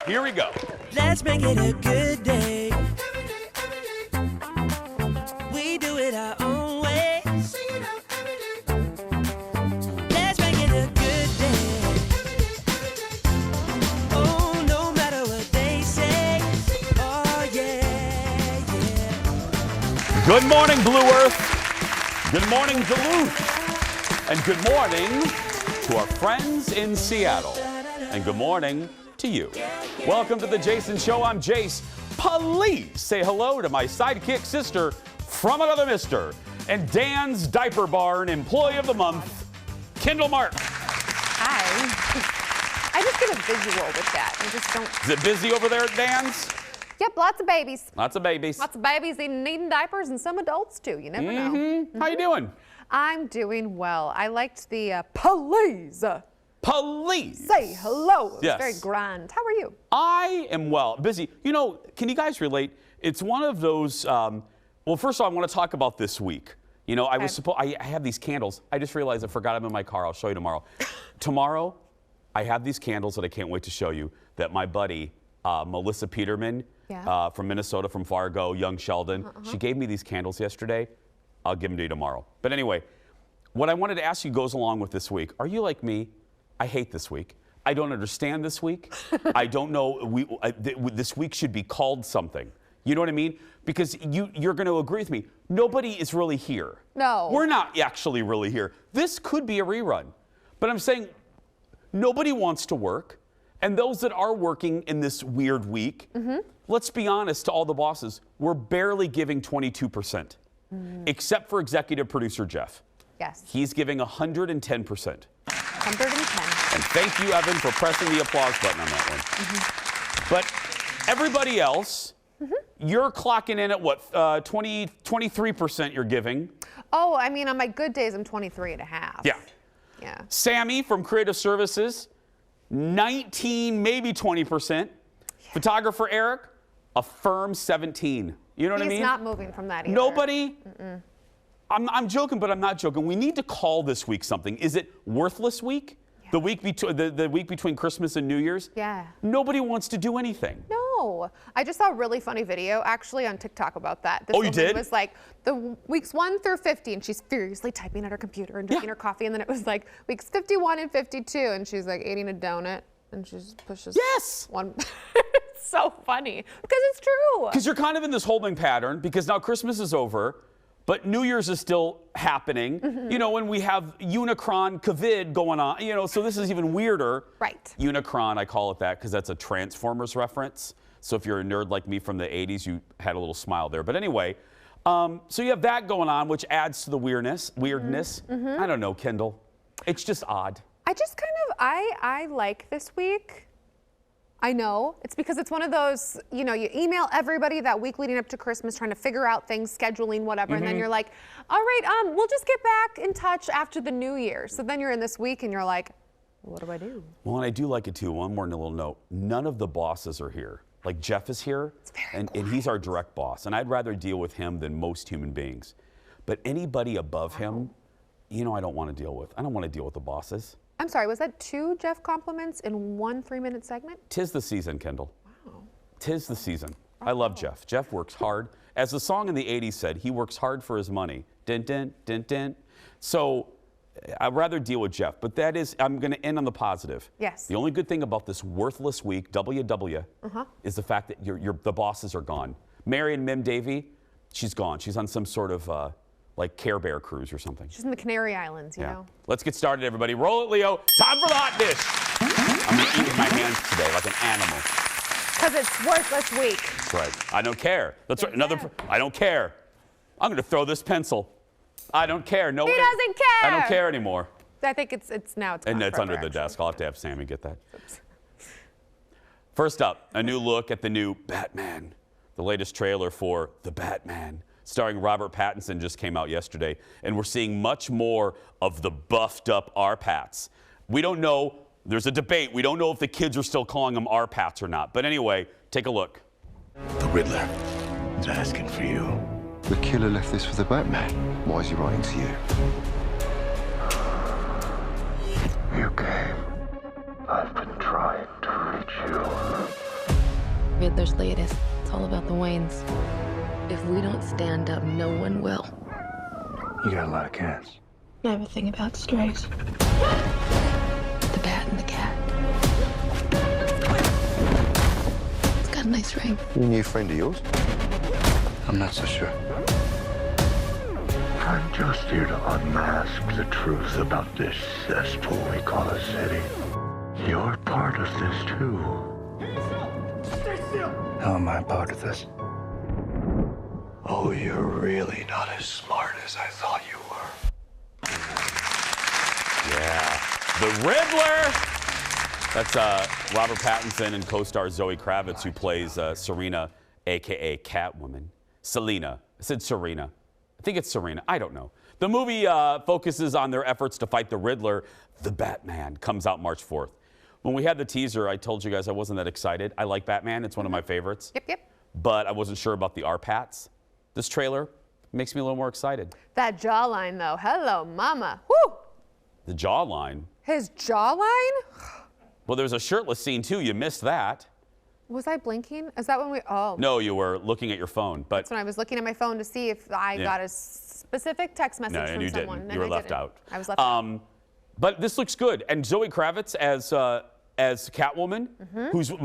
Here we go. Let's make it a good day. We do it our own way. Let's make it a good day. Oh, no matter what they say. Oh, yeah, yeah. Good morning, Blue Earth. Good morning, Duluth. And good morning to our friends in Seattle. And good morning to you. Welcome to the Jason Show. I'm Jace. Please say hello to my sidekick sister from another mister and Dan's Diaper Barn Employee of the Month, Kendall Martin. Hi. I just get a visual with that. I just don't. Is it busy over there at Dan's? Yep, lots of babies. Lots of babies. Lots of babies needing diapers and some adults too. You never know. How you doing? I'm doing well. I liked the police. Police. Say hello. It's Yes. very grand. How are you? I am well. Busy. You know, can you guys relate? It's one of those, well, first of all, I want to talk about this week. You know, I have these candles. I just realized I forgot them in my car. I'll show you tomorrow. Tomorrow, I have these candles that I can't wait to show you that my buddy, Melissa Peterman, from Minnesota, from Fargo, Young Sheldon, she gave me these candles yesterday. I'll give them to you tomorrow. But anyway, what I wanted to ask you goes along with this week. Are you like me? I hate this week. I don't understand this week. I don't know. This week should be called something. You know what I mean? Because you're going to agree with me. Nobody is really here. No. We're not actually really here. This could be a rerun. But I'm saying nobody wants to work. And those that are working in this weird week, let's be honest to all the bosses, we're barely giving 22%. Except for executive producer Jeff. Yes. He's giving 110%. 110. And thank you, Evan, for pressing the applause button on that one. But everybody else, you're clocking in at what, 23% you're giving. Oh, I mean, on my good days, I'm 23 and a half. Yeah. Yeah. Sammy from Creative Services, 19, maybe 20%. Photographer Eric, a firm 17. You know what I mean? He's not moving from that either. Nobody. I'm joking, but I'm not joking. We need to call this week something. Is it Worthless Week? Yeah. The week between Christmas and New Year's? Yeah. Nobody wants to do anything. No. I just saw a really funny video actually on TikTok about that. This Oh, you did? It was like the weeks 1 through 50, and she's furiously typing at her computer and drinking her coffee, and then it was like weeks 51 and 52, and she's like eating a donut, and she just pushes one. It's so funny because it's true. Because you're kind of in this holding pattern because now Christmas is over. But New Year's is still happening, you know, when we have Unicron COVID going on, you know, so this is even weirder. Right. Unicron, I call it that because that's a Transformers reference. So if you're a nerd like me from the 80s, you had a little smile there. But anyway, so you have that going on, which adds to the weirdness. I don't know, Kendall. It's just odd. I just kind of, I like this week. I know. It's because it's one of those, you know, you email everybody that week leading up to Christmas trying to figure out things, scheduling, whatever, and then you're like, all right, we'll just get back in touch after the New Year. So then you're in this week and you're like, what do I do? Well, and I do like it too. One more little note. None of the bosses are here. Like Jeff is here, and he's our direct boss, and I'd rather deal with him than most human beings. But anybody above him, you know, I don't want to deal with. I don't want to deal with the bosses. I'm sorry, was that 2 Jeff compliments in 1 3-minute segment? Tis the season, Kendall. Wow. Tis the season. I love Jeff. Jeff works hard. As the song in the 80s said, he works hard for his money. Dun, dun, dun, dun. So I'd rather deal with Jeff. But that is, I'm going to end on the positive. Yes. The only good thing about this worthless week, WW, is the fact that the bosses are gone. Marion Mim Davy, she's gone. She's on some sort of like Care Bear cruise or something. She's in the Canary Islands, you know. Let's get started, everybody. Roll it, Leo. Time for the hot dish. I'm going to eat with my hands today like an animal. Because it's worthless week. That's right. I don't care. That's right. I don't care. I'm going to throw this pencil. I don't care. No. He doesn't care. I don't care anymore. I think it's now. And it's under the actually. desk. I'll have to have Sammy get that. Oops. First up, a new look at the new Batman. The latest trailer for The Batman, starring Robert Pattinson, just came out yesterday, and we're seeing much more of the buffed up R-Pats. We don't know, there's a debate, we don't know if the kids are still calling them R-Pats or not, but anyway, take a look. The Riddler is asking for you. The killer left this for the Batman. Why is he writing to you? You came. I've been trying to reach you. Riddler's latest. It's all about the Waynes. If we don't stand up, no one will. You got a lot of cats. I have a thing about strays. The bat and the cat. It's got a nice ring. You a new friend of yours? I'm not so sure. I'm just here to unmask the truth about this cesspool we call a city. You're part of this too. How am I part of this? Oh, you're really not as smart as I thought you were. Yeah. The Riddler. That's Robert Pattinson and co-star Zoe Kravitz, who plays Serena, a.k.a. Catwoman. Selena. I said Serena. I think it's Serena. I don't know. The movie focuses on their efforts to fight the Riddler. The Batman comes out March 4th. When we had the teaser, I told you guys I wasn't that excited. I like Batman. It's one of my favorites. Yep. But I wasn't sure about the R-Pats. This trailer makes me a little more excited. That jawline, though. Hello, mama. Woo! The jawline. His jawline? Well, there's a shirtless scene, too. You missed that. Was I blinking? Is that when we... Oh. No, you were looking at your phone. But That's when I was looking at my phone to see if I got a specific text message no, from and you someone. didn't. and You were I left didn't. out. I was left out. But this looks good. And Zoe Kravitz as Catwoman, who's one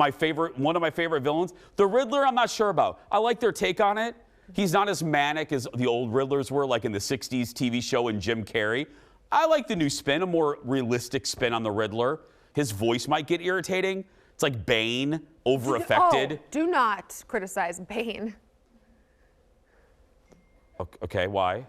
of my favorite villains. The Riddler, I'm not sure about. I like their take on it. He's not as manic as the old Riddlers were, like in the 60s TV show and Jim Carrey. I like the new spin, a more realistic spin on the Riddler. His voice might get irritating. It's like Bane, over-affected. Oh, do not criticize Bane. Okay, why?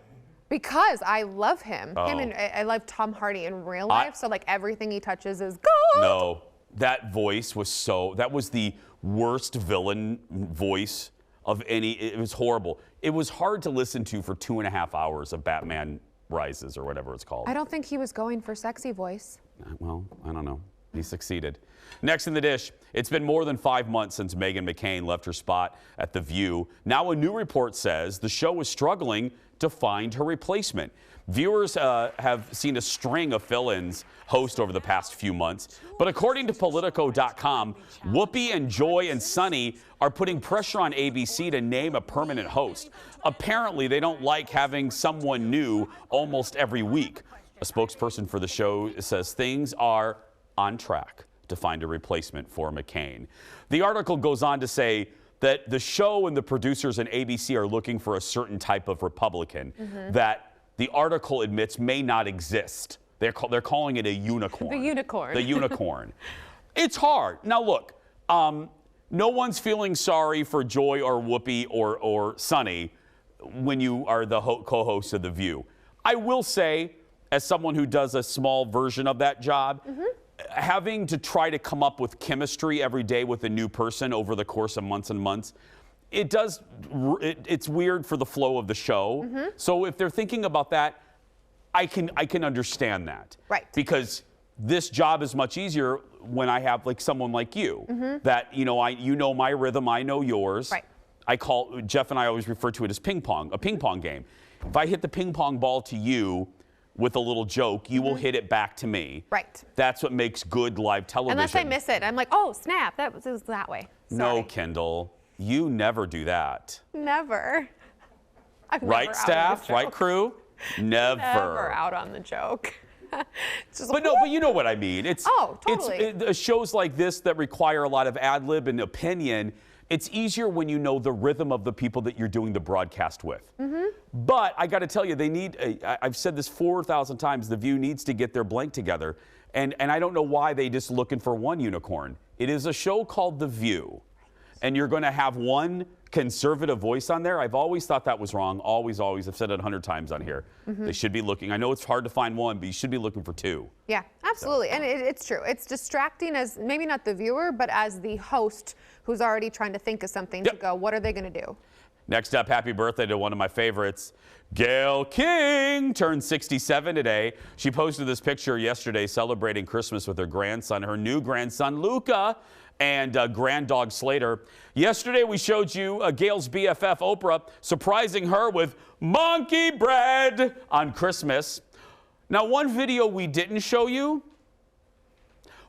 Because I love him. Oh. Him and I love Tom Hardy in real life, so like everything he touches is gold. No, that voice was that was the worst villain voice of any. It was horrible. It was hard to listen to for 2.5 hours of Batman Rises or whatever it's called. I don't think he was going for sexy voice. Well, I don't know. He succeeded. Next in the dish, it's been more than 5 months since Meghan McCain left her spot at The View. Now a new report says the show is struggling to find her replacement. Viewers have seen a string of fill-ins host over the past few months. But according to Politico.com, Whoopi and Joy and Sunny are putting pressure on ABC to name a permanent host. Apparently, they don't like having someone new almost every week. A spokesperson for the show says things are on track to find a replacement for McCain. The article goes on to say that the show and the producers and ABC are looking for a certain type of Republican that the article admits may not exist. They're calling it a unicorn. The unicorn. The unicorn. It's hard. Now look, no one's feeling sorry for Joy or Whoopi or Sunny when you are the co-host of The View. I will say, as someone who does a small version of that job, having to try to come up with chemistry every day with a new person over the course of months and months, it's weird for the flow of the show. So if they're thinking about that, I can understand that. Right. Because this job is much easier when I have like someone like you that, you know my rhythm, I know yours. Right. Jeff and I always refer to it as ping pong, a ping pong game. If I hit the ping pong ball to you with a little joke, you will hit it back to me. Right. That's what makes good live television. Unless I miss it. I'm like, oh, snap. It was that way. Sorry. No, Kendall. You never do that. Never. I'm Right, never staff? out on the Right, joke. crew? Never. Never out on the joke. It's just But you know what I mean. totally. It's shows like this that require a lot of ad lib and opinion. It's easier when you know the rhythm of the people that you're doing the broadcast with. But I got to tell you, I've said this 4,000 times, The View needs to get their blank together. And I don't know why they just looking for one unicorn. It is a show called The View. And you're going to have one conservative voice on there. I've always thought that was wrong. Always. I've said it 100 times on here. They should be looking. I know it's hard to find one, but you should be looking for two. Yeah, absolutely. And it's true. It's distracting as maybe not the viewer, but as the host who's already trying to think of something to go, what are they going to do? Next up, happy birthday to one of my favorites. Gail King turned 67 today. She posted this picture yesterday celebrating Christmas with her grandson, her new grandson, Luca, and granddog Slater. Yesterday, we showed you Gail's BFF, Oprah, surprising her with monkey bread on Christmas. Now, one video we didn't show you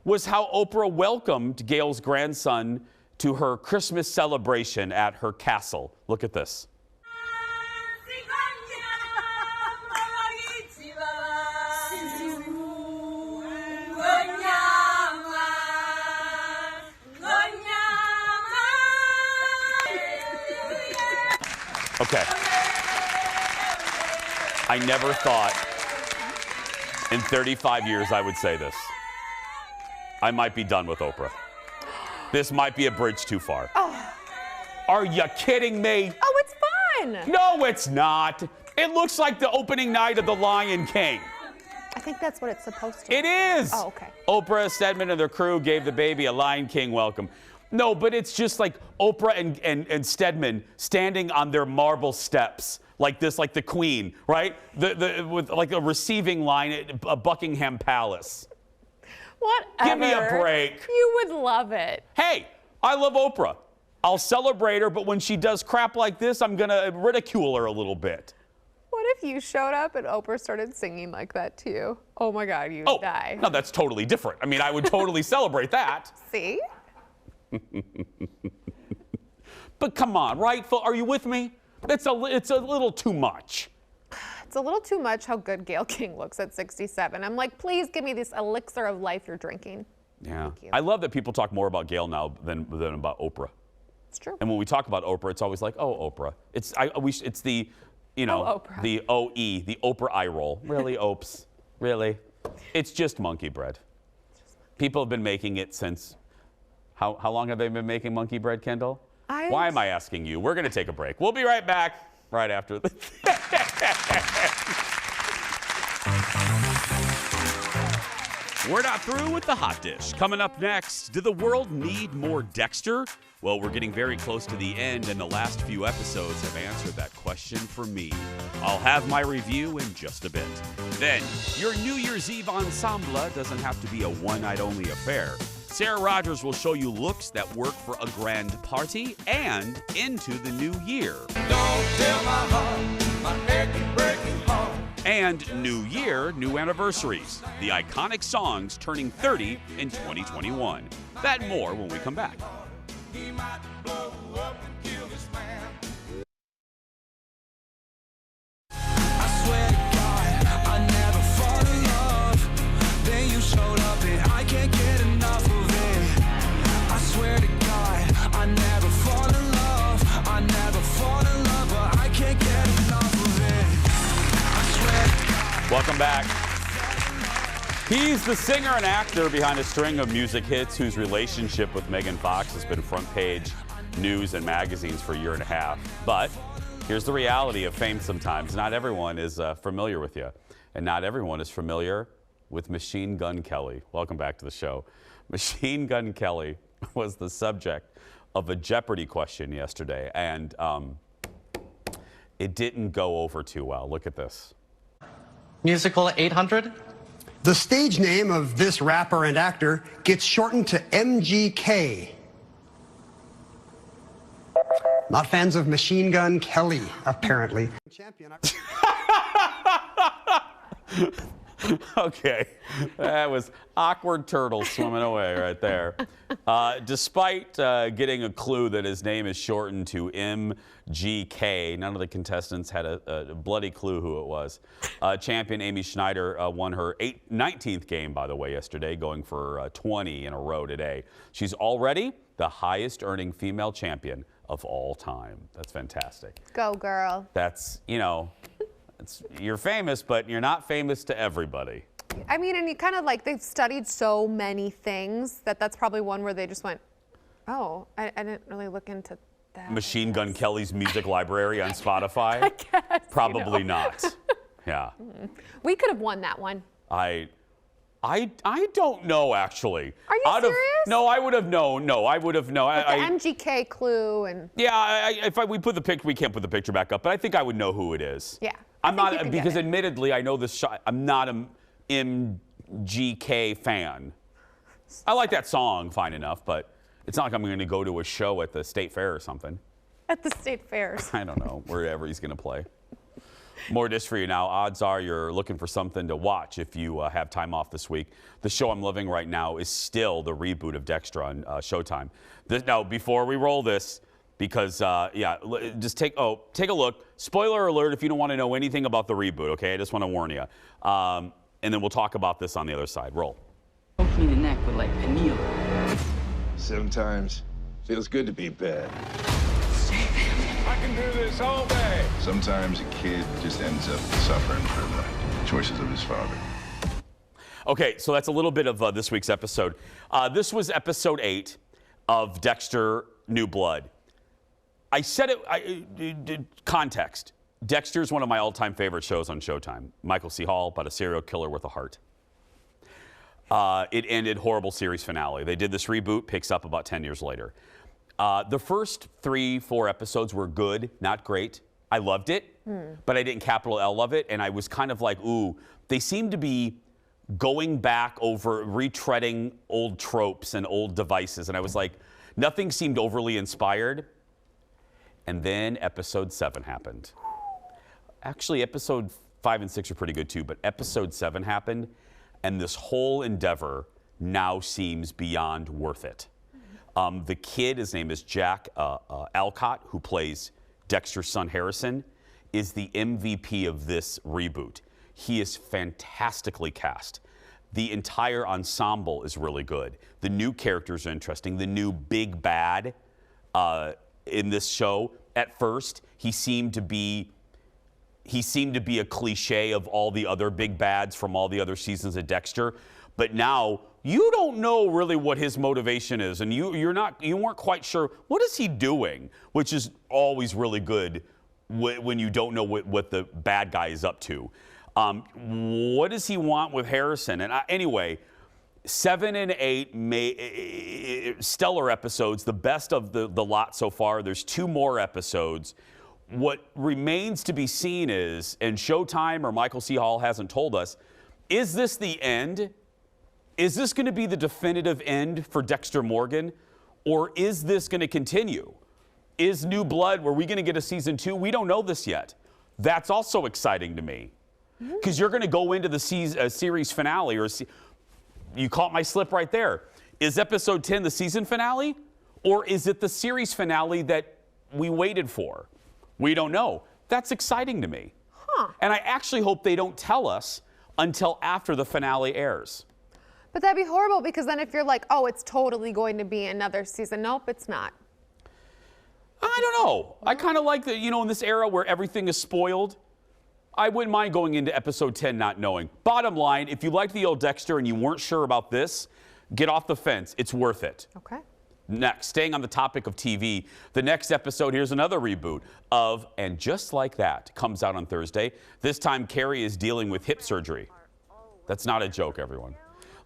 was how Oprah welcomed Gail's grandson to her Christmas celebration at her castle. Look at this. Okay. I never thought in 35 years I would say this. I might be done with Oprah. This might be a bridge too far. Oh. Are you kidding me? Oh, it's fun. No, it's not. It looks like the opening night of The Lion King. I think that's what it's supposed to be. It is. Oh, okay. Oprah, Stedman, and their crew gave the baby a Lion King welcome. No, but it's just like Oprah and Stedman standing on their marble steps like this, like the Queen, right? With like a receiving line at Buckingham Palace. Whatever. Give me a break. You would love it. Hey, I love Oprah. I'll celebrate her, but when she does crap like this, I'm going to ridicule her a little bit. What if you showed up and Oprah started singing like that to you? Oh my God, you'd die. No, that's totally different. I mean, I would totally celebrate that. See? But come on, right? Are you with me? It's a little too much. It's a little too much how good Gail King looks at 67. I'm like, please give me this elixir of life you're drinking. Yeah. you. I love that people talk more about Gail now than about Oprah. It's true. And when we talk about Oprah, it's always like, oh, Oprah. It's the, you know, Oprah. the OE, the Oprah eye roll. Really, Opes? Really? It's just monkey bread. People have been making it since, how long have they been making monkey bread, Kendall? Why am I asking you? We're going to take a break. We'll be right back right after this. We're not through with the hot dish. Coming up next, do the world need more Dexter? Well, we're getting very close to the end, and the last few episodes have answered that question for me. I'll have my review in just a bit. Then, your New Year's Eve ensemble doesn't have to be a one-night-only affair. Sarah Rogers will show you looks that work for a grand party and into the new year. Don't tell my heart, my achy breaking heart. And new year, new anniversaries. The iconic songs turning 30 in 2021. That and more when we come back. He might blow up and kill this man. I swear to God, I never fall in love. Then you showed up and I can't get enough of it. I swear to God, I never fall in love. I never fall in love, but I can't get enough of it. I swear to God. Welcome back. He's the singer and actor behind a string of music hits whose relationship with Megan Fox has been front page news and magazines for a year and a half. But here's the reality of fame sometimes. Not everyone is familiar with you, and not everyone is familiar with Machine Gun Kelly. Welcome back to the show. Machine Gun Kelly was the subject of a Jeopardy question yesterday, and it didn't go over too well. Look at this. Musical 800? The stage name of this rapper and actor gets shortened to MGK. Not fans of Machine Gun Kelly, apparently. Okay, that was awkward turtle swimming away right there. Despite getting a clue that his name is shortened to MGK, none of the contestants had a bloody clue who it was. Champion Amy Schneider won her 19th game, by the way, yesterday, going for 20 in a row today. She's already the highest earning female champion of all time. That's fantastic. Go, girl. That's, you know, you're famous, but you're not famous to everybody. I mean, and you kind of like, they've studied so many things that's probably one where they just went, oh, I didn't really look into that. Machine Gun Kelly's music library on Spotify? I guess. Probably not. Yeah. We could have won that one. I don't know, actually. Are you serious? No, I would have known. No, I would have known. With the MGK clue and. Yeah, we put the picture, we can't put the picture back up, but I think I would know who it is. Yeah. I'm I think you not, could because get it. admittedly, I know this shot. I'm not an MGK fan. I like that song fine enough, but it's not like I'm going to go to a show at the State Fair or something. At the state fairs. I don't know, wherever he's going to play. More dish for you now. Odds are you're looking for something to watch if you have time off this week. The show I'm loving right now is still the reboot of Dexter on Showtime. Now, before we roll this, because, just take a look. Spoiler alert if you don't want to know anything about the reboot, okay? I just want to warn you. And then we'll talk about this on the other side. Roll. Poke me in the neck with like pineal. Sometimes feels good to be bad. I can do this all day. Sometimes a kid just ends up suffering for the choices of his father. Okay, so that's a little bit of this week's episode. This was episode 8 of Dexter New Blood. I said it, context. Dexter is one of my all-time favorite shows on Showtime. Michael C. Hall, about a serial killer with a heart. It ended horrible series finale. They did this reboot, picks up about 10 years later. The first 3-4 episodes were good, not great. I loved it, but I didn't capital L love it. And I was kind of like, ooh, they seem to be going back over, retreading old tropes and old devices. And I was like, nothing seemed overly inspired. And then episode 7 happened. Actually, episode 5 and 6 are pretty good too, but episode 7 happened, and this whole endeavor now seems beyond worth it. The kid, his name is Jack Alcott, who plays Dexter's son Harrison, is the MVP of this reboot. He is fantastically cast. The entire ensemble is really good. The new characters are interesting. The new big bad in this show, at first, he seemed to be a cliche of all the other big bads from all the other seasons of Dexter. But now you don't know really what his motivation is, and you weren't quite sure what is he doing, which is always really good when you don't know what the bad guy is up to. What does he want with Harrison? And anyway, 7 and 8 stellar episodes, the best of the lot so far. There's 2 more episodes. What remains to be seen is, and Showtime or Michael C. Hall hasn't told us, is this the end? Is this going to be the definitive end for Dexter Morgan? Or is this going to continue? Is New Blood, were we going to get a season 2? We don't know this yet. That's also exciting to me. Because you're going to go into the series finale, or you caught my slip right there. Is episode 10 the season finale? Or is it the series finale that we waited for? We don't know. That's exciting to me. And I actually hope they don't tell us until after the finale airs. But that'd be horrible, because then if you're like, oh, it's totally going to be another season. Nope, it's not. I don't know. I kind of like that, in this era where everything is spoiled, I wouldn't mind going into episode 10 not knowing. Bottom line, if you liked the old Dexter and you weren't sure about this, get off the fence. It's worth it. Okay. Next, staying on the topic of TV, the next episode, here's another reboot of And Just Like That, comes out on Thursday. This time, Carrie is dealing with hip surgery. That's not a joke, everyone.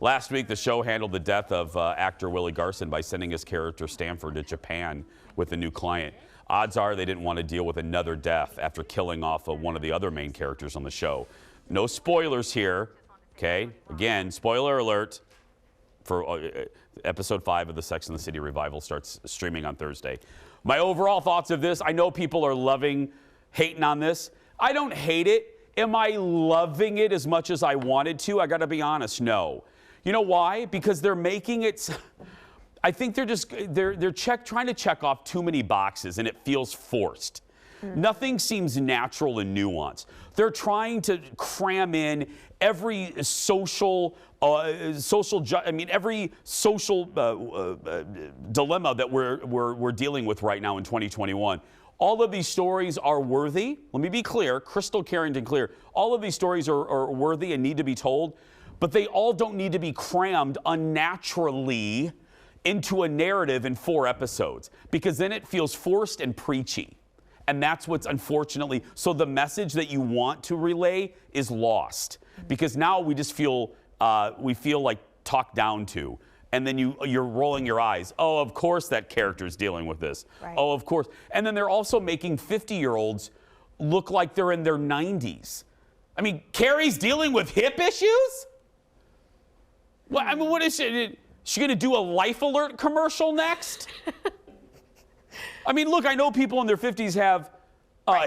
Last week, the show handled the death of actor Willie Garson by sending his character Stanford to Japan with a new client. Odds are they didn't want to deal with another death after killing off one of the other main characters on the show. No spoilers here, okay? Again, spoiler alert for episode 5 of the Sex and the City revival starts streaming on Thursday. My overall thoughts of this, I know people are hating on this. I don't hate it. Am I loving it as much as I wanted to? I got to be honest, no. You know why? Because they're making it, I think they're trying to check off too many boxes, and it feels forced. Nothing seems natural and nuanced. They're trying to cram in every every social dilemma that we're dealing with right now in 2021. All of these stories are worthy. Let me be clear, crystal Carrington clear. All of these stories are worthy and need to be told, but they all don't need to be crammed unnaturally into a narrative in 4 episodes, because then it feels forced and preachy. And that's what's unfortunately, so the message that you want to relay is lost, because now we just feel, like talked down to. And then you're rolling your eyes. Oh, of course that character's dealing with this. Right. Oh, of course. And then they're also making 50-year-olds look like they're in their 90s. I mean, Carrie's dealing with hip issues? Well, I mean, what is she? Is she going to do a Life Alert commercial next? I mean, look, I know people in their 50s have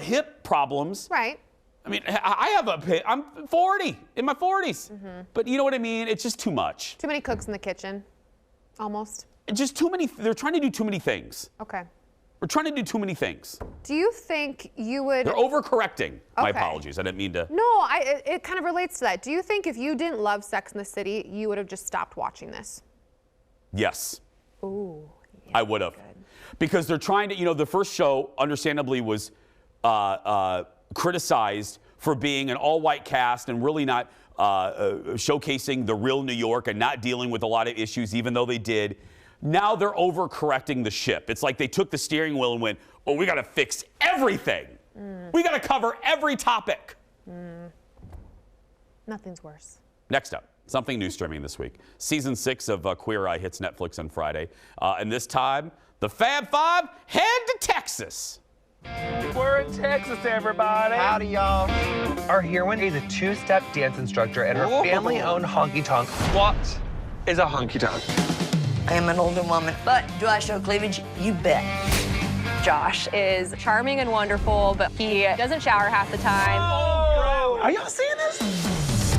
hip problems. Right. I mean, I'm 40, in my 40s. But you know what I mean? It's just too much. Too many cooks in the kitchen, almost. Just too many, they're trying to do too many things. Okay. We're trying to do too many things. Do you think you would? They're overcorrecting. My Okay. apologies, I didn't mean to. No, it kind of relates to that. Do you think if you didn't love Sex and the City, you would have just stopped watching this? Yes. Ooh. I would have. Because they're trying to, the first show, understandably, was criticized for being an all-white cast and really not showcasing the real New York and not dealing with a lot of issues, even though they did. Now they're overcorrecting the ship. It's like they took the steering wheel and went, oh, we got to fix everything. We got to cover every topic. Nothing's worse. Next up, something new streaming this week. Season 6 of Queer Eye hits Netflix on Friday. And this time, the Fab Five head to Texas. We're in Texas, everybody. Howdy, y'all. Our heroine is a two-step dance instructor at her family-owned honky-tonk. What is a honky-tonk? I am an older woman, but do I show cleavage? You bet. Josh is charming and wonderful, but he doesn't shower half the time. Oh, are y'all seeing this?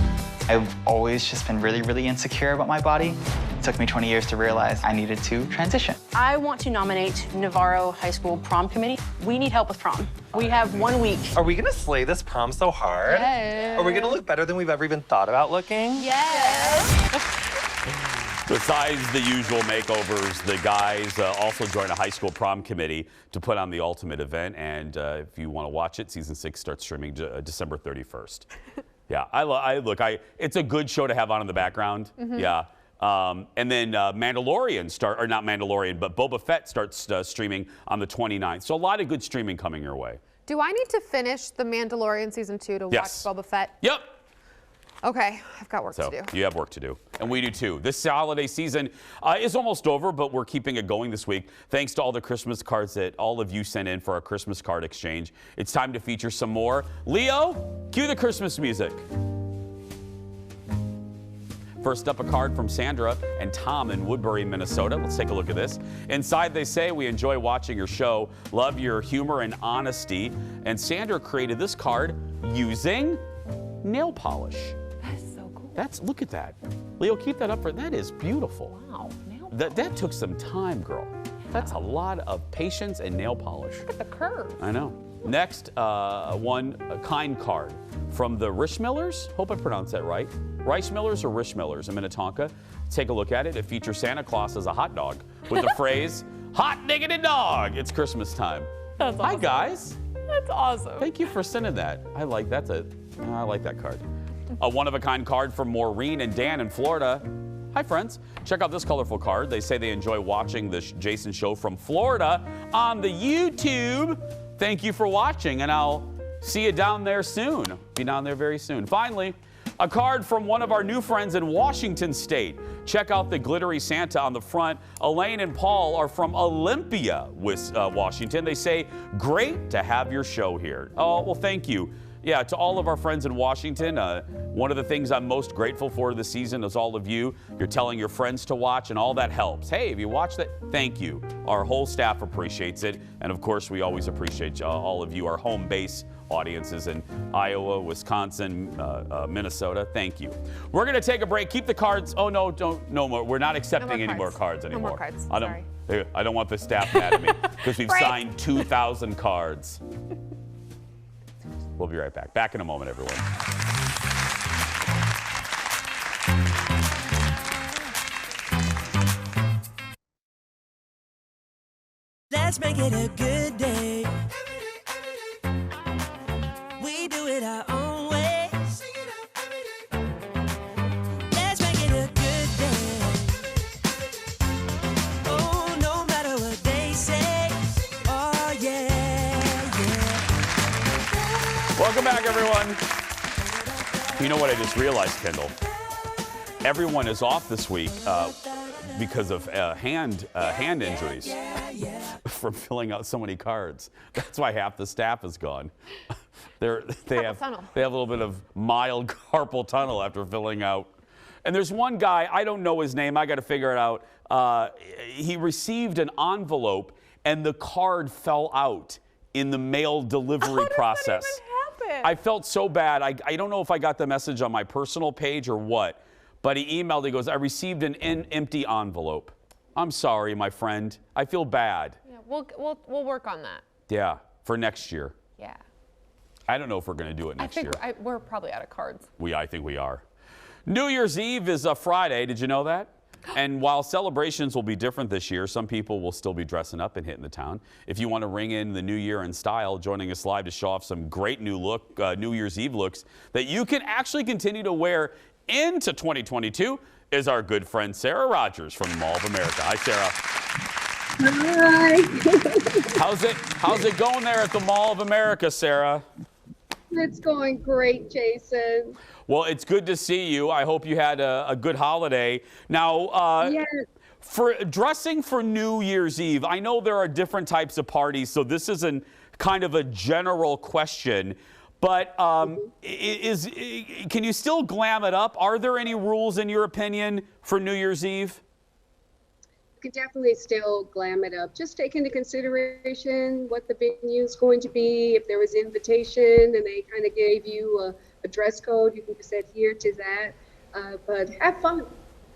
I've always just been really, really insecure about my body. It took me 20 years to realize I needed to transition. I want to nominate Navarro High School Prom Committee. We need help with prom. We have 1 week. Are we gonna slay this prom so hard? Yes. Are we gonna look better than we've ever even thought about looking? Yes. Besides the usual makeovers, the guys also join a high school prom committee to put on the ultimate event. And if you want to watch it, season 6 starts streaming December 31st. Yeah, it's a good show to have on in the background. Yeah. And then not Mandalorian, but Boba Fett starts streaming on the 29th. So a lot of good streaming coming your way. Do I need to finish The Mandalorian season 2 to watch Boba Fett? Yep. Okay, I've got work to do. You have work to do, and we do too. This holiday season is almost over, but we're keeping it going this week. Thanks to all the Christmas cards that all of you sent in for our Christmas card exchange. It's time to feature some more. Leo, cue the Christmas music. First up, a card from Sandra and Tom in Woodbury, Minnesota. Let's take a look at this. Inside, they say, we enjoy watching your show, love your humor and honesty. And Sandra created this card using nail polish. Look at that. Leo, keep that up that is beautiful. Wow, that took some time, girl. That's a lot of patience and nail polish. Look at the curve. I know. Next, a kind card from the Rishmillers. Hope I pronounced that right. Rice Millers or Rishmillers in Minnetonka. Take a look at it. It features Santa Claus as a hot dog with the phrase, hot diggity dog. It's Christmas time. That's awesome. Hi, guys. That's awesome. Thank you for sending that. I like that card. A one-of-a-kind card from Maureen and Dan in Florida. Hi, friends. Check out this colorful card. They say they enjoy watching the Jason Show from Florida on the YouTube. Thank you for watching, and I'll see you down there soon. Be down there very soon. Finally, a card from one of our new friends in Washington State. Check out the glittery Santa on the front. Elaine and Paul are from Olympia, Washington. They say, great to have your show here. Oh, well, thank you. Yeah, to all of our friends in Washington, one of the things I'm most grateful for this season is all of you. You're telling your friends to watch, and all that helps. Hey, if you watched it, thank you. Our whole staff appreciates it. And of course, we always appreciate all of you, our home base audiences in Iowa, Wisconsin, Minnesota. Thank you. We're going to take a break. Keep the cards. Oh, no, no more. We're not accepting any more cards anymore. No more cards. Sorry. I don't want the staff mad at me because we've signed 2,000 cards. We'll be right back. Back in a moment, everyone. Let's make it a good day. We do it our own way. Let's make it a good day. Oh, no matter what they say. Oh, yeah, yeah. Welcome back, everyone. You know what I just realized, Kendall? Everyone is off this week because of hand injuries from filling out so many cards. That's why half the staff is gone. They have a little bit of mild carpal tunnel after filling out. And there's one guy, I don't know his name, I got to figure it out. He received an envelope and the card fell out in the mail delivery process. How does that even I felt so bad. I don't know if I got the message on my personal page or what, but he emailed. He goes, I received an empty envelope. I'm sorry, my friend. I feel bad. Yeah, we'll work on that. Yeah, for next year. Yeah. I don't know if we're going to do it next year. We're probably out of cards. I think we are. New Year's Eve is a Friday. Did you know that? And while celebrations will be different this year, some people will still be dressing up and hitting the town. If you want to ring in the new year in style, joining us live to show off some great New Year's Eve looks that you can actually continue to wear into 2022 is our good friend Sarah Rogers from the Mall of America. Hi, Sarah. Hi. How's it going there at the Mall of America, Sarah? It's going great, Jason. Well, it's good to see you. I hope you had a good holiday. Now, yes. For dressing for New Year's Eve, I know there are different types of parties, so this isn't kind of a general question. But can you still glam it up? Are there any rules, in your opinion, for New Year's Eve? You can definitely still glam it up. Just take into consideration what the venue is going to be. If there was invitation and they kind of gave you a dress code, you can just adhere to that. But have fun.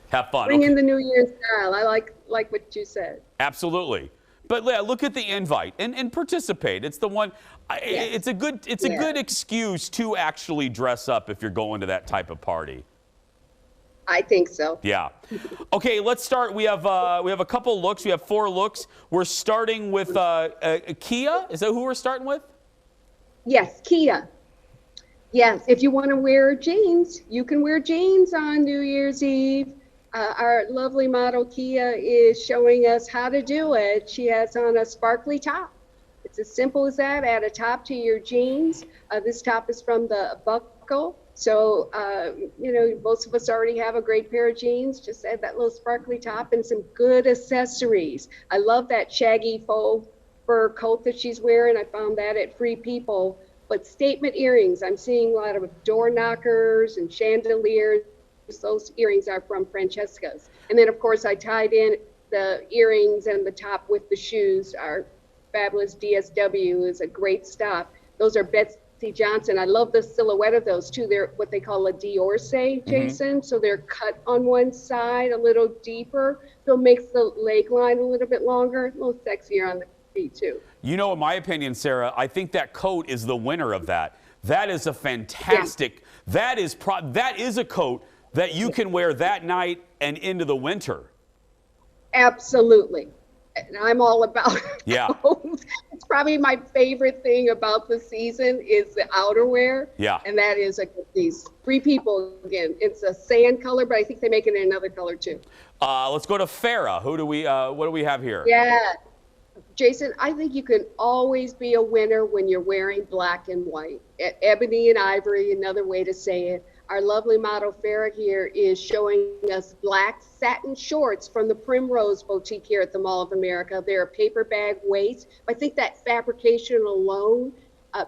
Have fun. Bring in the New Year's style. I like what you said. Absolutely. But yeah, look at the invite and participate. It's the one. Yes. It's a good excuse to actually dress up if you're going to that type of party. I think so. Yeah. Okay, let's start. We have a couple looks. We have 4 looks. We're starting with Kia. Is that who we're starting with? Yes, Kia. Yes, if you want to wear jeans, you can wear jeans on New Year's Eve. Our lovely model Kia is showing us how to do it. She has on a sparkly top. It's as simple as that. Add a top to your jeans. This top is from the Buckle. So, most of us already have a great pair of jeans. Just add that little sparkly top and some good accessories. I love that shaggy faux fur coat that she's wearing. I found that at Free People. But statement earrings, I'm seeing a lot of door knockers and chandeliers. Those earrings are from Francesca's. And then, of course, I tied in the earrings and the top with the shoes. Our fabulous DSW is a great stop. Those are Betsy Johnson. I love the silhouette of those too. They're what they call a Diorce, Jason. So they're cut on one side a little deeper. So it makes the leg line a little bit longer, a little sexier on the feet too. You know, in my opinion, Sarah, I think that coat is the winner of that. That is a fantastic, that is a coat that you can wear that night and into the winter. Absolutely. And I'm all about yeah. Coats. It's probably my favorite thing about the season is the outerwear. Yeah. And that is a good piece. Free People, again, it's a sand color, but I think they make it in another color too. Let's go to Farrah. What do we have here? Yeah. Jason, I think you can always be a winner when you're wearing black and white. Ebony and ivory, another way to say it. Our lovely model Farrah here is showing us black satin shorts from the Primrose Boutique here at the Mall of America. They're a paper bag waist. I think that fabrication alone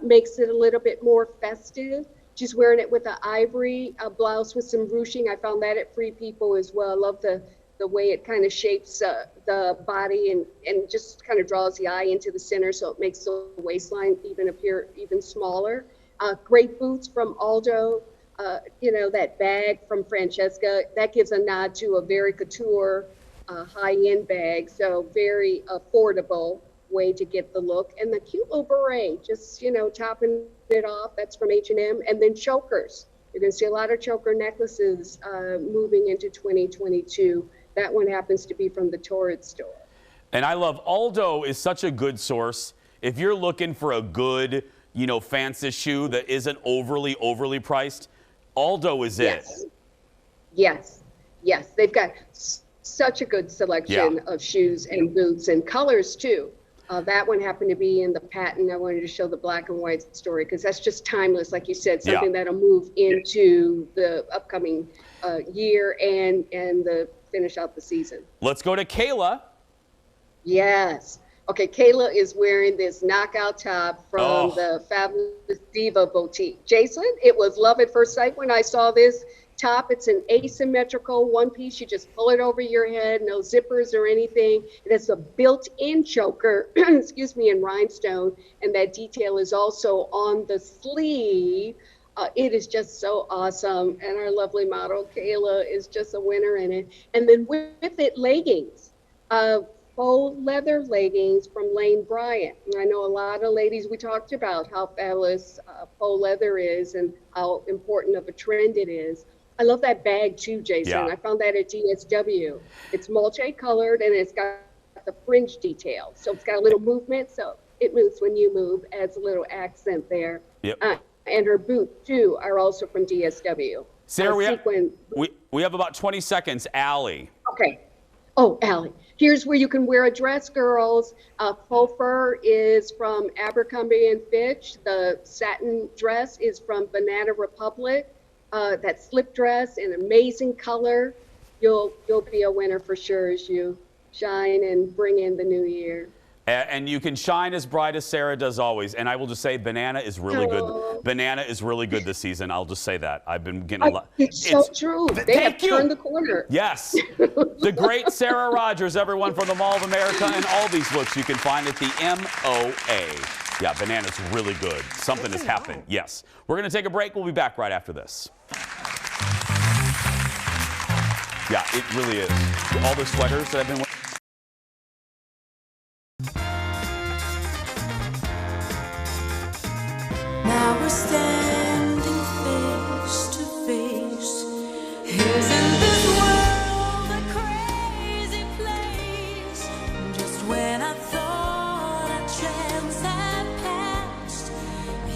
makes it a little bit more festive. She's wearing it with an ivory blouse with some ruching. I found that at Free People as well. I love the way it kind of shapes the body and just kind of draws the eye into the center, so it makes the waistline even appear even smaller. Great boots from Aldo. That bag from Francesca, that gives a nod to a very couture, high-end bag. So very affordable way to get the look. And the cute little beret, just, topping it off. That's from H&M. And then chokers. You're going to see a lot of choker necklaces moving into 2022. That one happens to be from the Torrid store. And I love Aldo is such a good source. If you're looking for a good, fancy shoe that isn't overly priced, Aldo is it. Yes. They've got such a good selection of shoes and boots and colors too. That one happened to be in the patent. I wanted to show the black and white story because that's just timeless, like you said, something that'll move into the upcoming year and the finish out the season. Let's go to Kayla. Yes. Okay, Kayla is wearing this knockout top from the Fabulous Diva Boutique. Jason, it was love at first sight when I saw this. top. It's an asymmetrical one piece. You just pull it over your head, no zippers or anything. It has a built-in choker, excuse me, in rhinestone, and that detail is also on the sleeve. It is just so awesome, and our lovely model, Kayla, is just a winner in it. And then with it, leggings. Faux leather leggings from Lane Bryant. And I know a lot of ladies, we talked about how fabulous faux leather is and how important of a trend it is. I love that bag too, Jason. Yeah. I found that at DSW. It's multi-colored and it's got the fringe detail. So it's got a little movement, so it moves when you move, adds a little accent there. Yep. And her boots too are also from DSW. Sarah, we have about 20 seconds. Allie. Okay. Oh, Allie. Here's where you can wear a dress, girls. Faux fur is from Abercrombie & Fitch. The satin dress is from Banana Republic. That slip dress, an amazing color. You'll be a winner for sure as you shine and bring in the new year. And you can shine as bright as Sarah does always. And I will just say, Banana is really good. Banana is really good this season. I'll just say that. I've been getting a lot. It's so true. They have turned the corner. Yes. The great Sarah Rogers, everyone, from the Mall of America, and all these looks you can find at the MOA. Yeah, Banana's really good. Something has happened. Yes. We're going to take a break. We'll be back right after this. Yeah, it really is. All the sweaters that I've been wearing. Now we're standing face to face. Isn't this world a crazy place? Just when I thought our chance had passed,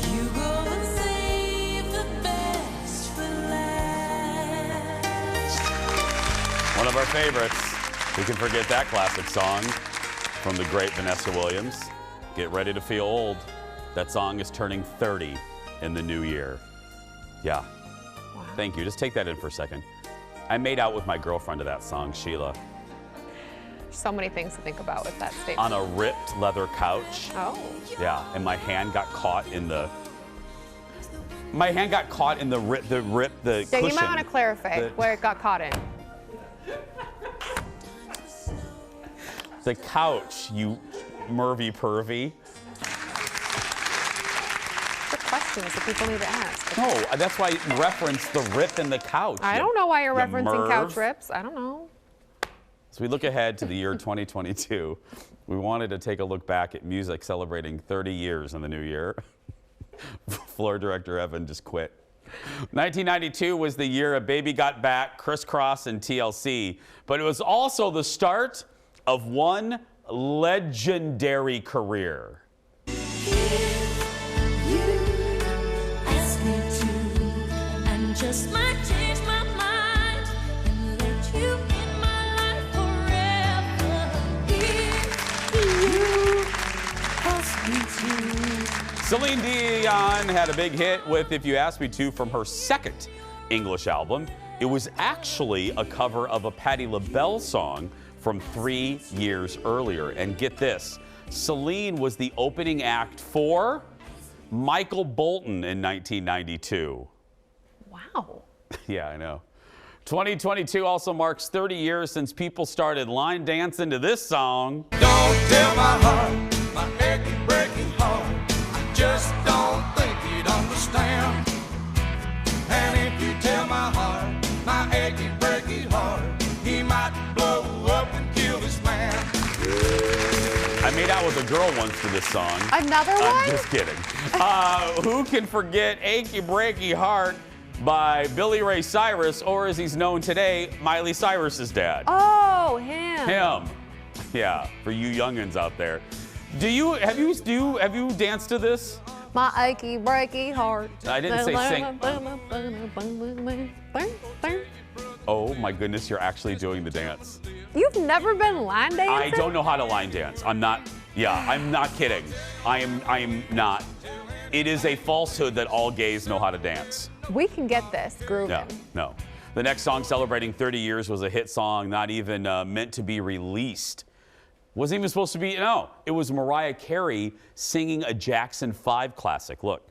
you go and save the best for last. One of our favorites. Who can forget that classic song from the great Vanessa Williams? Get ready to feel old. That song is turning 30 in the new year. Yeah. Wow. Thank you. Just take that in for a second. I made out with my girlfriend to that song, Sheila. So many things to think about with that statement. On a ripped leather couch. Oh. Yeah, and my hand got caught in the. My hand got caught in the cushion. Yeah, you might want to clarify where it got caught in. The couch, you Mervy pervy. Questions that people need to ask. No, that's why I referenced the rip in the couch. I don't know why you're referencing Merv. couch rips. I don't know. So we look ahead to the year 2022. We wanted to take a look back at music celebrating 30 years in the new year. Floor director Evan just quit. 1992 was the year of Baby Got Back, Criss Cross, and TLC, but it was also the start of one legendary career. Just might change my mind and let you in my life forever. You ask me to. Celine Dion had a big hit with If You Ask Me To from her second English album. It was actually a cover of a Patti LaBelle song from 3 years earlier. And get this, Celine was the opening act for Michael Bolton in 1992. Wow. Yeah, I know. 2022 also marks 30 years since people started line dancing to this song. Don't tell my heart, my achy, breaking heart. I just don't think you'd understand. And if you tell my heart, my achy, breaking heart, he might blow up and kill this man. I made out with a girl once to this song. Another one? I'm just kidding. Who can forget Achy Breaky Heart by Billy Ray Cyrus, or as he's known today, Miley Cyrus's dad. Oh, him. Him. Yeah, for you youngins out there. Have you danced to this? My achy breaky heart. I didn't say sing. Oh my goodness, you're actually doing the dance. You've never been line dancing? I don't know how to line dance. I'm not kidding. I am not. It is a falsehood that all gays know how to dance. We can get this grooving. No. The next song celebrating 30 years was a hit song, not even meant to be released. Wasn't even supposed to be, no. It was Mariah Carey singing a Jackson 5 classic. Look.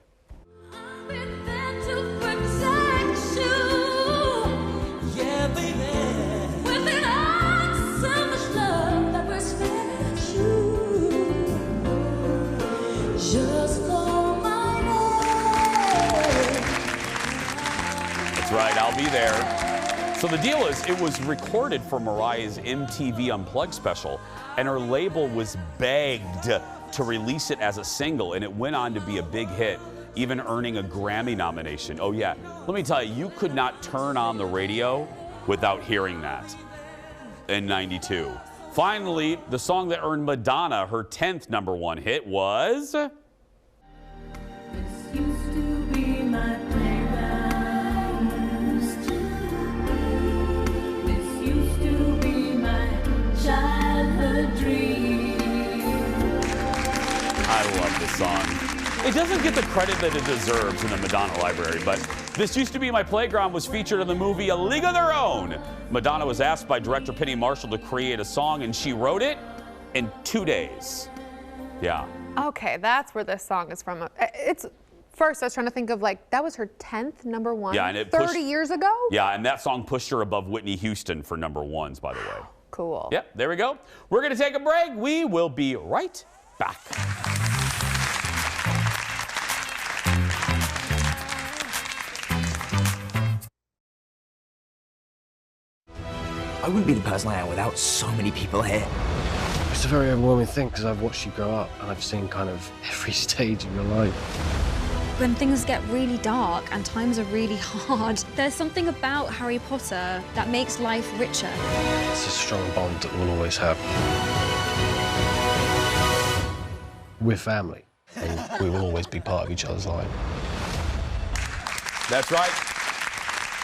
Just call my name. That's right, I'll be there. So the deal is, it was recorded for Mariah's MTV Unplugged special, and her label was begged to release it as a single, and it went on to be a big hit, even earning a Grammy nomination. Oh yeah, let me tell you, you could not turn on the radio without hearing that in '92. Finally, the song that earned Madonna her 10th #1 hit was... This used to be my playground. This used to be my childhood dream. I love this song. It doesn't get the credit that it deserves in the Madonna library, but This Used to Be My Playground was featured in the movie A League of Their Own. Madonna was asked by director Penny Marshall to create a song, and she wrote it in 2 days. Yeah. Okay, that's where this song is from. It's first I was trying to think of like that was her 10th #1. Yeah, and it 30 years ago. Yeah, and that song pushed her above Whitney Houston for #1s, by the way. Cool. Yep, there we go. We're gonna take a break. We will be right back. I wouldn't be the person I am without so many people here. It's a very overwhelming thing because I've watched you grow up and I've seen kind of every stage of your life. When things get really dark and times are really hard, there's something about Harry Potter that makes life richer. It's a strong bond that we'll always have. We're family and we will always be part of each other's life. That's right.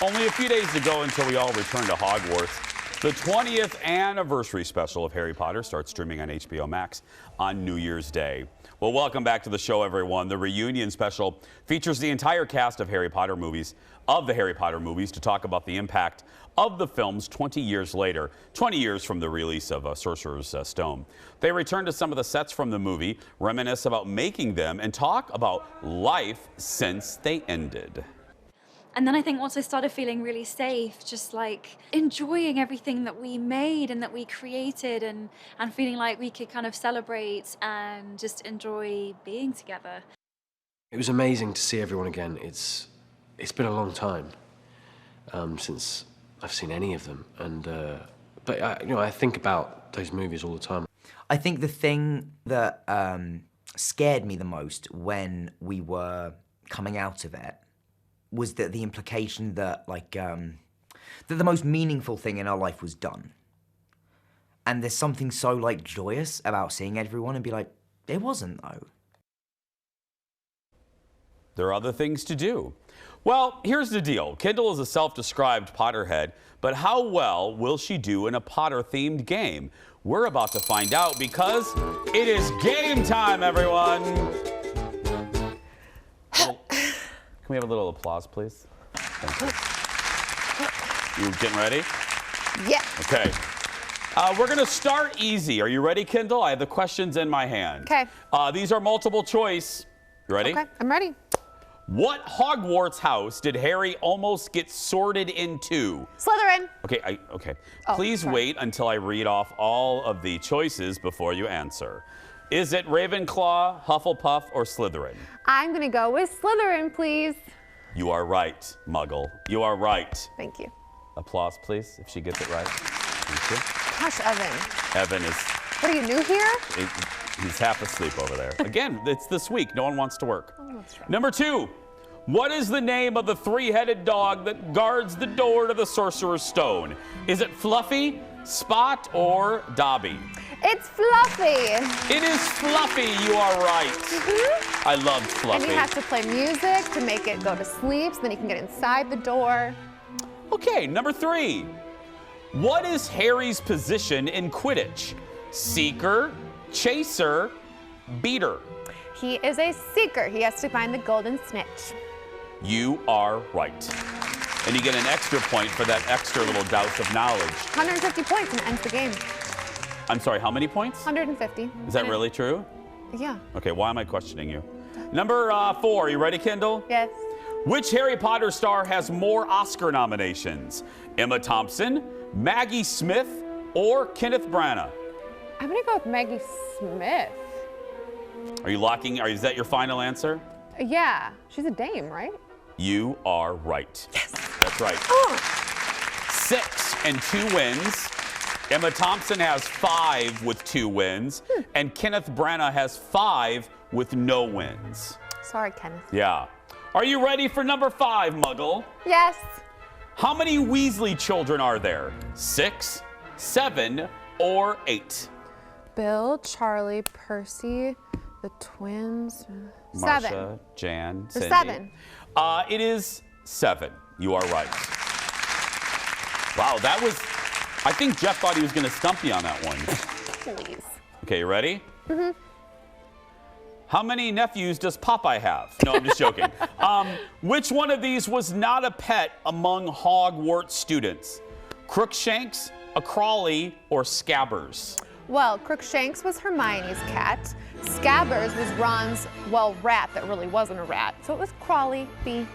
Only a few days to go until we all return to Hogwarts. The 20th anniversary special of Harry Potter starts streaming on HBO Max on New Year's Day. Well, welcome back to the show, everyone. The reunion special features the entire cast of the Harry Potter movies to talk about the impact of the films 20 years later, 20 years from the release of Sorcerer's Stone. They return to some of the sets from the movie, reminisce about making them, and talk about life since they ended. And then I think once I started feeling really safe, just like enjoying everything that we made and that we created and feeling like we could kind of celebrate and just enjoy being together. It was amazing to see everyone again. It's been a long time since I've seen any of them, and but I think about those movies all the time. I think the thing that scared me the most when we were coming out of it was that the implication that that the most meaningful thing in our life was done. And there's something so like joyous about seeing everyone and be like, it wasn't though. There are other things to do. Well, here's the deal. Kendall is a self-described Potterhead, but how well will she do in a Potter-themed game? We're about to find out because it is game time, everyone. Can we have a little applause, please? Thank you. You getting ready? Yeah. Okay. We're going to start easy. Are you ready, Kendall? I have the questions in my hand. Okay. These are multiple choice. You ready? Okay, I'm ready. What Hogwarts house did Harry almost get sorted into? Slytherin. Okay, okay. Oh, Please sorry. wait until I read off all of the choices before you answer. Is it Ravenclaw, Hufflepuff, or Slytherin? I'm gonna go with Slytherin, please. You are right, Muggle. You are right. Thank you. Applause, please, if she gets it right. Thank you. Gosh, Evan. Evan is... What are you, new here? He's half asleep over there. Again, it's this week. No one wants to work. Oh, that's right. Number 2. What is the name of the three-headed dog that guards the door to the Sorcerer's Stone? Is it Fluffy, Spot, or Dobby? It's Fluffy. It is Fluffy. You are right. Mm-hmm. I love Fluffy. And he has to play music to make it go to sleep so then he can get inside the door. Okay, number 3. What is Harry's position in Quidditch? Seeker, Chaser, Beater. He is a seeker. He has to find the golden snitch. You are right. And you get an extra point for that extra little douse of knowledge. 150 points and ends the game. I'm sorry, how many points? 150. Is that really true? Yeah. Okay, why am I questioning you? Number 4, are you ready, Kendall? Yes. Which Harry Potter star has more Oscar nominations? Emma Thompson, Maggie Smith, or Kenneth Branagh? I'm gonna go with Maggie Smith. Are you locking? Is that your final answer? Yeah, she's a dame, right? You are right. Yes. That's right. 6 and 2 wins. Emma Thompson has 5 with 2 wins. And Kenneth Branagh has 5 with no wins. Sorry, Kenneth. Yeah. Are you ready for number 5, Muggle? Yes. How many Weasley children are there? 6, 7, or 8? Bill, Charlie, Percy, the twins. Marsha, 7. Jan, There's Cindy. 7. It is 7. You are right. Wow, that was... I think Jeff thought he was going to stump you on that one. Please. Okay, you ready? Mm-hmm. How many nephews does Popeye have? No, I'm just joking. Which one of these was not a pet among Hogwarts students? Crookshanks, a Crawley, or Scabbers? Well, Crookshanks was Hermione's cat. Scabbers was Ron's, rat that really wasn't a rat. So it was Crawley, B.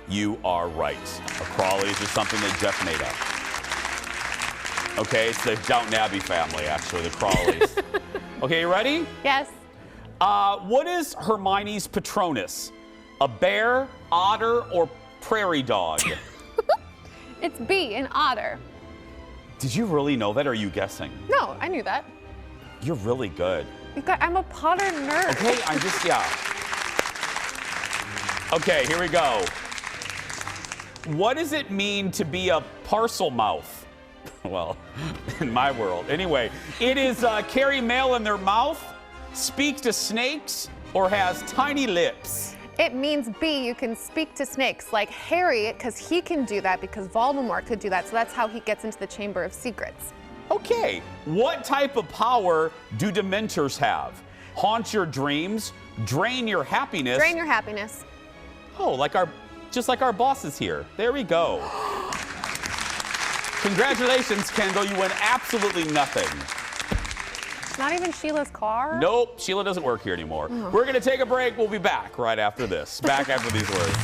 You are right. A Crawley is just something that Jeff made up. Okay, it's the Downton Abbey family, actually, the Crawleys. Okay, you ready? Yes. What is Hermione's Patronus? A bear, otter, or prairie dog? It's B, an otter. Did you really know that, or are you guessing? No, I knew that. You're really good. I'm a Potter nerd. Okay, I'm just, yeah. Okay, here we go. What does it mean to be a parcel mouth? Well, in my world. Anyway, it is carry mail in their mouth, speak to snakes, or has tiny lips. It means B, you can speak to snakes, like Harry, because he can do that because Voldemort could do that, so that's how he gets into the Chamber of Secrets. Okay, what type of power do Dementors have? Haunt your dreams, drain your happiness. Drain your happiness. Oh, just like our bosses here. There we go. Congratulations, Kendall, you win absolutely nothing. Not even Sheila's car? Nope, Sheila doesn't work here anymore. Oh. We're gonna take a break. We'll be back right after this. Back after these words.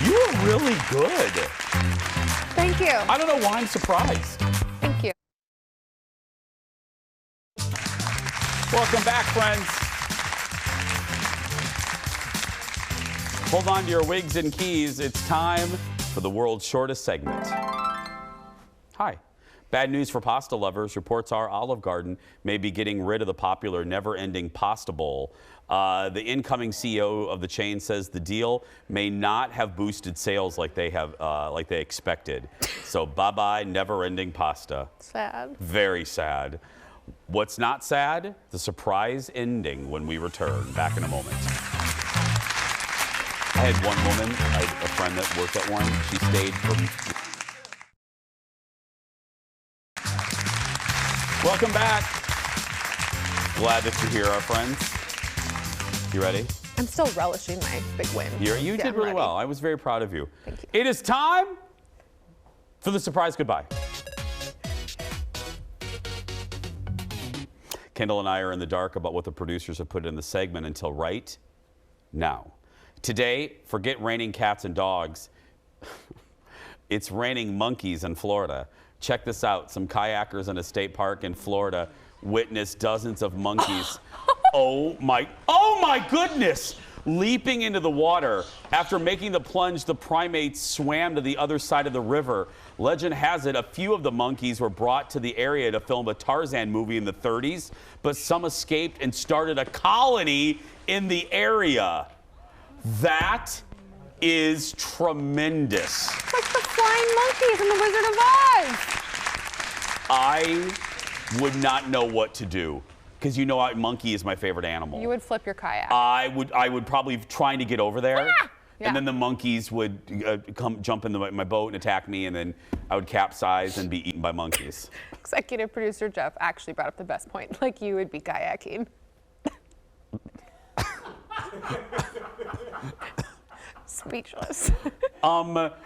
You are really good. Thank you. I don't know why I'm surprised. Thank you. Welcome back, friends. Hold on to your wigs and keys. It's time for the world's shortest segment. Hi. Bad news for pasta lovers. Reports are Olive Garden may be getting rid of the popular never-ending pasta bowl. The incoming CEO of the chain says the deal may not have boosted sales like they expected. So bye-bye never-ending pasta. Sad. Very sad. What's not sad? The surprise ending when we return. Back in a moment. I had one woman, a friend that worked at one. She stayed from... Welcome back. Glad that you're here, our friends. You ready? I'm still relishing my big win. You did really well. I was very proud of you. Thank you. It is time for the surprise goodbye. Kendall and I are in the dark about what the producers have put in the segment until right now. Today, forget raining cats and dogs. It's raining monkeys in Florida. Check this out. Some kayakers in a state park in Florida witnessed dozens of monkeys. Oh my goodness! Leaping into the water. After making the plunge, the primates swam to the other side of the river. Legend has it a few of the monkeys were brought to the area to film a Tarzan movie in the 30s, but some escaped and started a colony in the area. That is tremendous. It's like the flying monkeys in The Wizard of Oz. I would not know what to do because you know, monkey is my favorite animal. You would flip your kayak. I would probably trying to get over there, Yeah. and then the monkeys would jump in my boat and attack me, and then I would capsize and be eaten by monkeys. Executive producer Jeff actually brought up the best point. Like you would be kayaking. Speechless.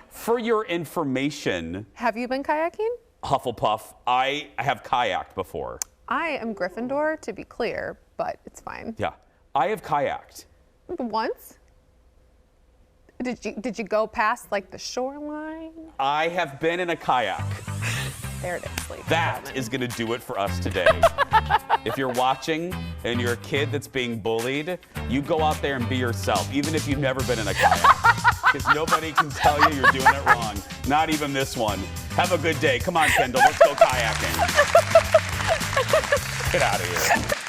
For your information, Have you been kayaking? Hufflepuff, I have kayaked before. I am Gryffindor, to be clear, but it's fine. Yeah, I have kayaked. Once? Did you go past like the shoreline? I have been in a kayak. There it is, ladies and That gentlemen. is going to do it for us today. If you're watching and you're a kid that's being bullied, you go out there and be yourself, even if you've never been in a kayak. Because nobody can tell you you're doing it wrong. Not even this one. Have a good day. Come on, Kendall. Let's go kayaking. Get out of here.